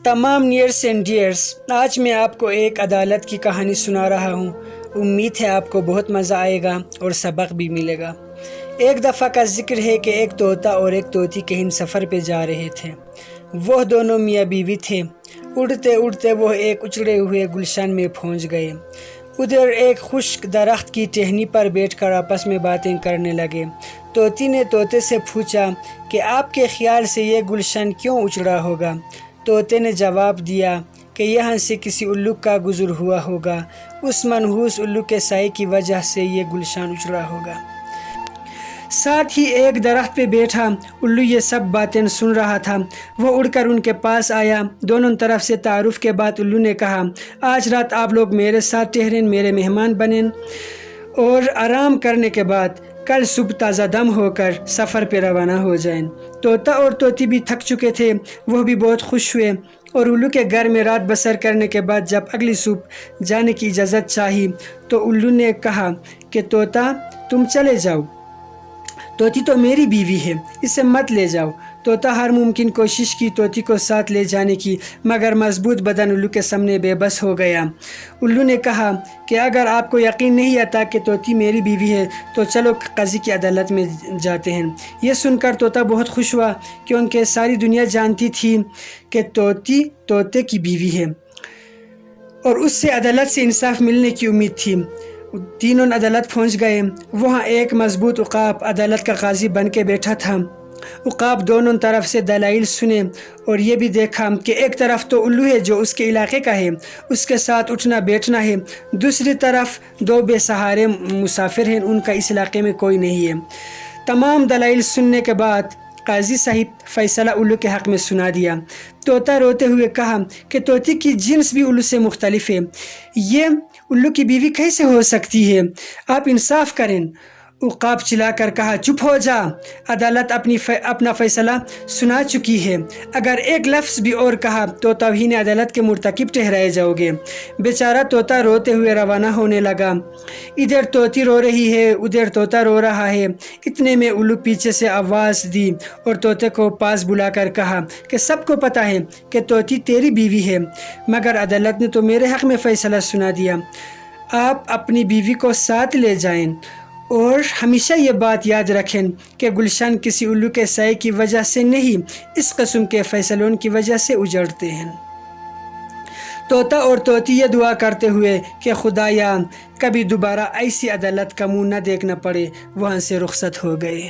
تمام نیئرس اینڈ ڈیئرس، آج میں آپ کو ایک عدالت کی کہانی سنا رہا ہوں۔ امید ہے آپ کو بہت مزہ آئے گا اور سبق بھی ملے گا۔ ایک دفعہ کا ذکر ہے کہ ایک طوطا اور ایک طوطی کہیں سفر پہ جا رہے تھے۔ وہ دونوں میاں بیوی تھے۔ اڑتے اڑتے وہ ایک اچڑے ہوئے گلشن میں پہنچ گئے۔ ادھر ایک خشک درخت کی ٹہنی پر بیٹھ کر آپس میں باتیں کرنے لگے۔ طوطی نے طوطے سے پوچھا کہ آپ کے خیال سے یہ گلشن کیوں اچڑا ہوگا؟ طوطے نے جواب دیا کہ یہاں سے کسی الو کا گزر ہوا ہوگا، اس منحوس الو کے سائے کی وجہ سے یہ گلشن اچڑا ہوگا۔ ساتھ ہی ایک درخت پہ بیٹھا الو یہ سب باتیں سن رہا تھا۔ وہ اڑ کر ان کے پاس آیا۔ دونوں طرف سے تعارف کے بعد الو نے کہا، آج رات آپ لوگ میرے ساتھ ٹھہریں، میرے مہمان بنیں، اور آرام کرنے کے بعد کل صبح تازہ دم ہو کر سفر پہ روانہ ہو جائیں۔ طوطا اور طوطی بھی تھک چکے تھے، وہ بھی بہت خوش ہوئے، اور الو کے گھر میں رات بسر کرنے کے بعد جب اگلی صبح جانے کی اجازت چاہی تو الو نے کہا کہ طوطا تم چلے جاؤ، طوطی تو میری بیوی ہے، اسے مت لے جاؤ۔ طوطا ہر ممکن کوشش کی طوطی کو ساتھ لے جانے کی، مگر مضبوط بدن الو کے سامنے بے بس ہو گیا۔ الو نے کہا کہ اگر آپ کو یقین نہیں آتا کہ طوطی میری بیوی ہے تو چلو قاضی کی عدالت میں جاتے ہیں۔ یہ سن کر طوطا بہت خوش ہوا، کیونکہ ساری دنیا جانتی تھی کہ طوطی طوطے کی بیوی ہے اور اس سے عدالت سے انصاف ملنے کی امید تھی۔ تینوں عدالت پہنچ گئے۔ وہاں ایک مضبوط عقاب عدالت کا قاضی بن کے بیٹھا تھا۔ عقاب دونوں طرف سے دلائل سنے اور یہ بھی دیکھا کہ ایک طرف تو الو ہے جو اس کے علاقے کا ہے، اس کے ساتھ اٹھنا بیٹھنا ہے، دوسری طرف دو بے سہارے مسافر ہیں، ان کا اس علاقے میں کوئی نہیں ہے۔ تمام دلائل سننے کے بعد قاضی صاحب فیصلہ الو کے حق میں سنا دیا۔ طوطا روتے ہوئے کہا کہ طوطی کی جنس بھی الو سے مختلف ہے، یہ الو کی بیوی کیسے ہو سکتی ہے؟ آپ انصاف کریں۔ عقاب چلا کر کہا، چپ ہو جا، عدالت اپنا فیصلہ سنا چکی ہے، اگر ایک لفظ بھی اور کہا تو توہین عدالت کے مرتکب ٹھہرائے جاؤ گے۔ بیچارہ طوطا روتے ہوئے روانہ ہونے لگا۔ ادھر طوطی رو رہی ہے، ادھر طوطا رو رہا ہے۔ اتنے میں الو پیچھے سے آواز دی اور طوطے کو پاس بلا کر کہا کہ سب کو پتہ ہے کہ طوطی تیری بیوی ہے، مگر عدالت نے تو میرے حق میں فیصلہ سنا دیا۔ آپ اپنی بیوی کو ساتھ لے جائیں اور ہمیشہ یہ بات یاد رکھیں کہ گلشن کسی الو کے سائے کی وجہ سے نہیں، اس قسم کے فیصلوں کی وجہ سے اجڑتے ہیں۔ طوطا اور طوطی یہ دعا کرتے ہوئے کہ خدایا کبھی دوبارہ ایسی عدالت کا منہ نہ دیکھنا پڑے، وہاں سے رخصت ہو گئے۔